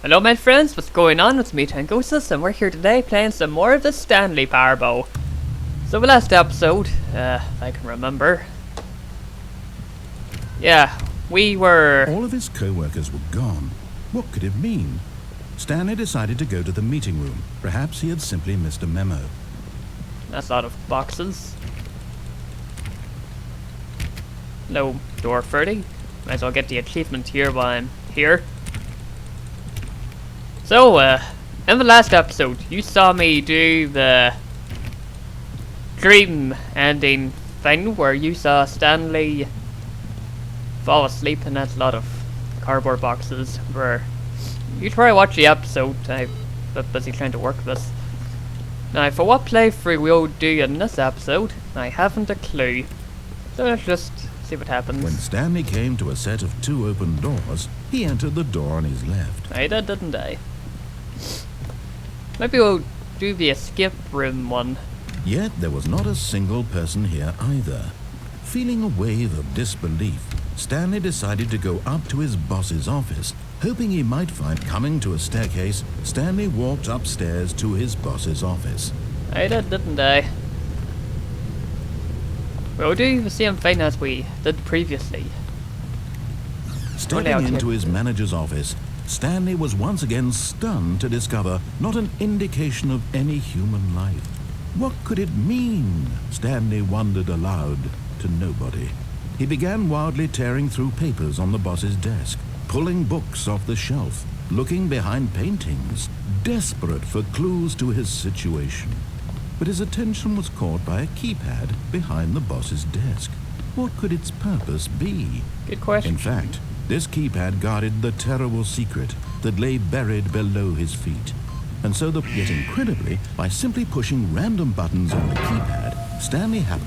Hello my friends, what's going on? It's me Tangociss and we're here today playing some more of the Stanley Parable. So the last episode, if I can remember. Yeah, we were... All of his co-workers were gone. What could it mean? Stanley decided to go to the meeting room. Perhaps he had simply missed a memo. That's a lot of boxes. No door 30. Might as well get the achievement here while I'm here. So, in the last episode, you saw me do the dream ending thing where you saw Stanley fall asleep, and that's a lot of cardboard boxes. Where you try to watch the episode, I'm a bit busy trying to work this. Now, for what playthrough we'll do in this episode, I haven't a clue. So let's just see what happens. When Stanley came to a set of 2 open doors, he entered the door on his left. I did, didn't I? Maybe we'll do the escape room one. Yet there was not a single person here either. Feeling a wave of disbelief, Stanley decided to go up to his boss's office. Hoping he might find coming to a staircase, Stanley walked upstairs to his boss's office. I did, didn't I? We'll do the same thing as we did previously. Stepping into his manager's office, Stanley was once again stunned to discover not an indication of any human life. What could it mean? Stanley wondered aloud to nobody. He began wildly tearing through papers on the boss's desk, pulling books off the shelf, looking behind paintings, desperate for clues to his situation. But his attention was caught by a keypad behind the boss's desk. What could its purpose be? Good question. In fact, this keypad guarded the terrible secret that lay buried below his feet. And so yet incredibly, by simply pushing random buttons on the keypad,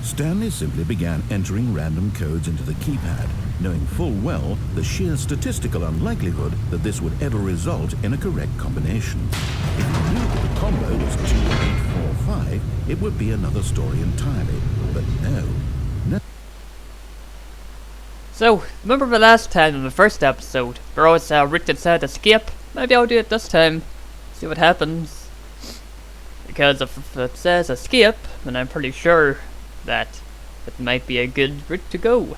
Stanley simply began entering random codes into the keypad, knowing full well the sheer statistical unlikelihood that this would ever result in a correct combination. If he knew that the combo was 2845, it would be another story entirely. But no. So, remember the last time in the first episode, where always Rick had said escape? Maybe I'll do it this time. See what happens. Because if it says escape, then I'm pretty sure that it might be a good route to go.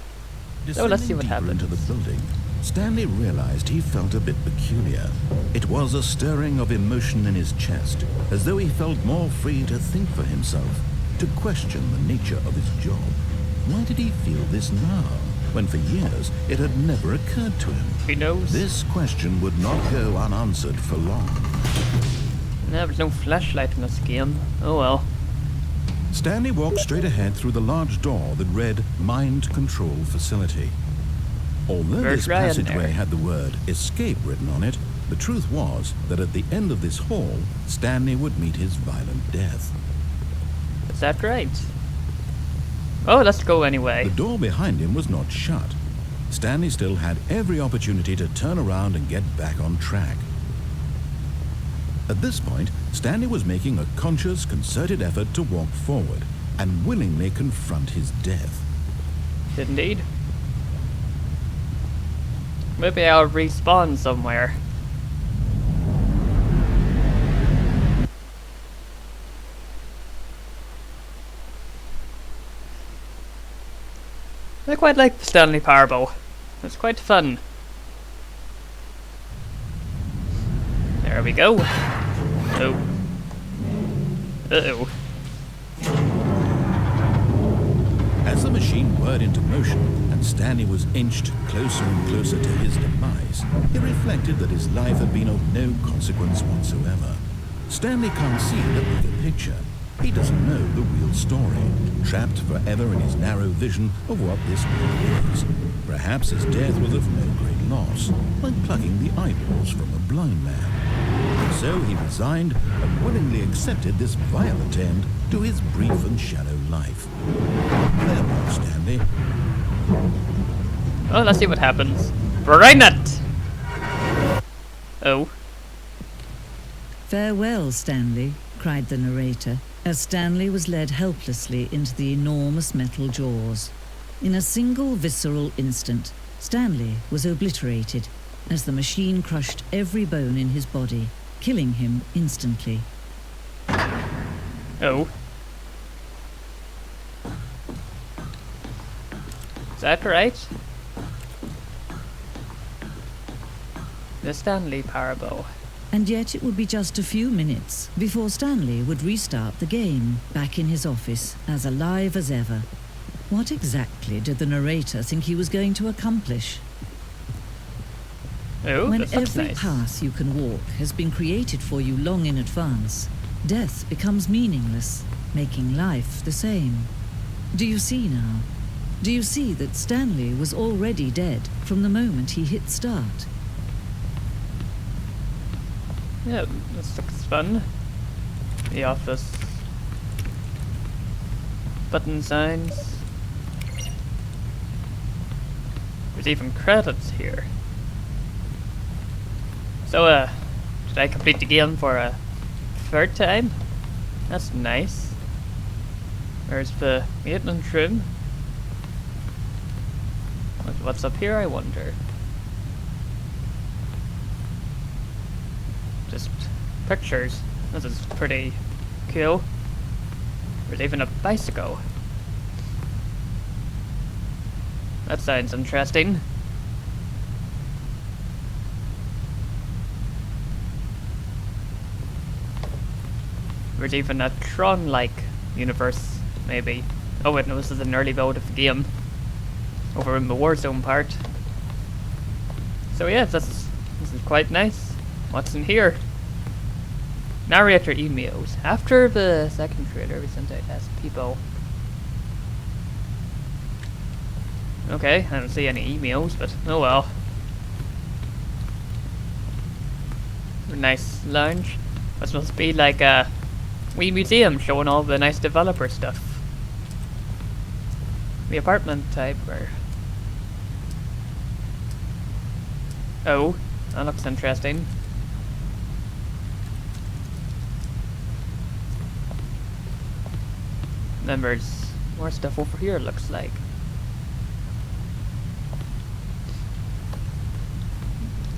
So let's see what happens. Into the building, Stanley realized he felt a bit peculiar. It was a stirring of emotion in his chest, as though he felt more free to think for himself, to question the nature of his job. Why did he feel this now, when for years it had never occurred to him? Who knows? This question would not go unanswered for long. There's no flashlight in this game. Oh well. Stanley walked straight ahead through the large door that read Mind Control Facility. Although this passageway had the word escape written on it, the truth was that at the end of this hall, Stanley would meet his violent death. Is that right? Oh, let's go anyway. The door behind him was not shut. Stanley still had every opportunity to turn around and get back on track. At this point, Stanley was making a conscious, concerted effort to walk forward and willingly confront his death. Indeed. Maybe I'll respawn somewhere. I quite like the Stanley Parable. It's quite fun. There we go. Oh. Uh-oh. As the machine whirred into motion and Stanley was inched closer and closer to his demise, he reflected that his life had been of no consequence whatsoever. Stanley can't see the bigger picture. He doesn't know the real story, trapped forever in his narrow vision of what this world is. Perhaps his death was of no great loss, like plucking the eyeballs from a blind man. And so he resigned and willingly accepted this violent end to his brief and shallow life. Farewell, Stanley. Oh, let's see what happens. Bring it! Oh. Farewell, Stanley, cried the narrator, as Stanley was led helplessly into the enormous metal jaws. In a single visceral instant, Stanley was obliterated, as the machine crushed every bone in his body, killing him instantly. Oh. Is that right? The Stanley Parable. And yet it would be just a few minutes before Stanley would restart the game, back in his office, as alive as ever. What exactly did the narrator think he was going to accomplish? Oh, When this looks every nice. path you can walk has been created for you long in advance, death becomes meaningless, making life the same. Do you see now? Do you see that Stanley was already dead from the moment he hit start? Yeah, this looks fun. The office. Button signs. There's even credits here. So, did I complete the game for a third time? That's nice. There's the maintenance room. What's up here, I wonder? Just pictures. This is pretty cool. There's even a bicycle. That sounds interesting. There's even a Tron-like universe, maybe. Oh wait, no, this is an early mode of the game. Over in the Warzone part. So yeah, this is quite nice. What's in here? Narrator emails. After the second trailer, we sent out as people. Okay, I don't see any emails, but oh well. A nice lounge. This must be like a wee museum showing all the nice developer stuff. The apartment type, or... Oh, that looks interesting. Then there's more stuff over here, looks like.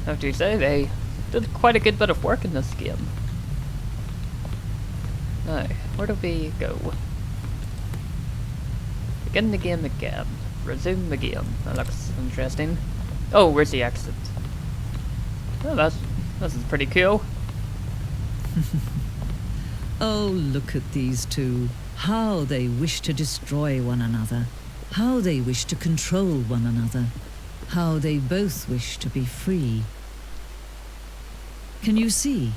How do you say, they did quite a good bit of work in this game. Now, where do we go? Begin the game again. Resume the game. That looks interesting. Oh, where's the exit? Oh, this is pretty cool. Oh, look at these two. How they wish to destroy one another. How they wish to control one another. How they both wish to be free. Can you see?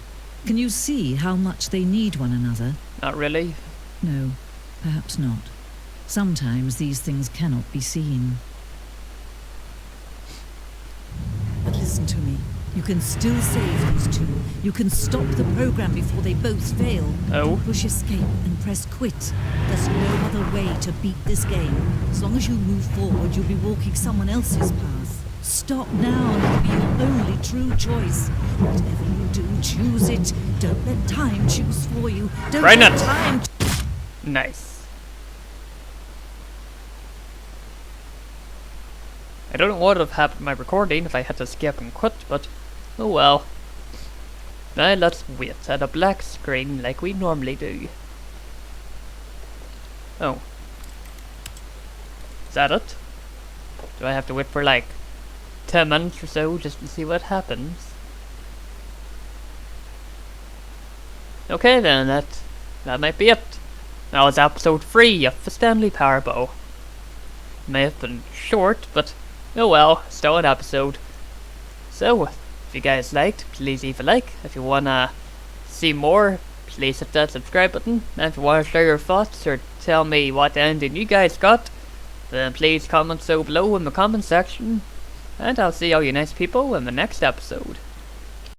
Can you see how much they need one another? Not really. No, perhaps not. Sometimes these things cannot be seen. But listen to me. You can still save these two. You can stop the program before they both fail. Oh. Push escape and press quit. There's no other way to beat this game. As long as you move forward, you'll be walking someone else's path. Stop now and it'll be your only true choice. Whatever you do, choose it. Don't let time choose for you. Don't Right let now. time... Nice. I don't know what would have happened to my recording if I had to skip and quit, but oh well. Now let's wait at a black screen like we normally do. Oh. Is that it? Do I have to wait for like 10 minutes or so just to see what happens? Okay then, that might be it. That was episode 3 of the Stanley Parable. May have been short, but oh well, still an episode. So, if you guys liked, please leave a like. If you wanna see more, please hit that subscribe button. And if you wanna share your thoughts or tell me what ending you guys got, then please comment so below in the comment section. And I'll see all you nice people in the next episode.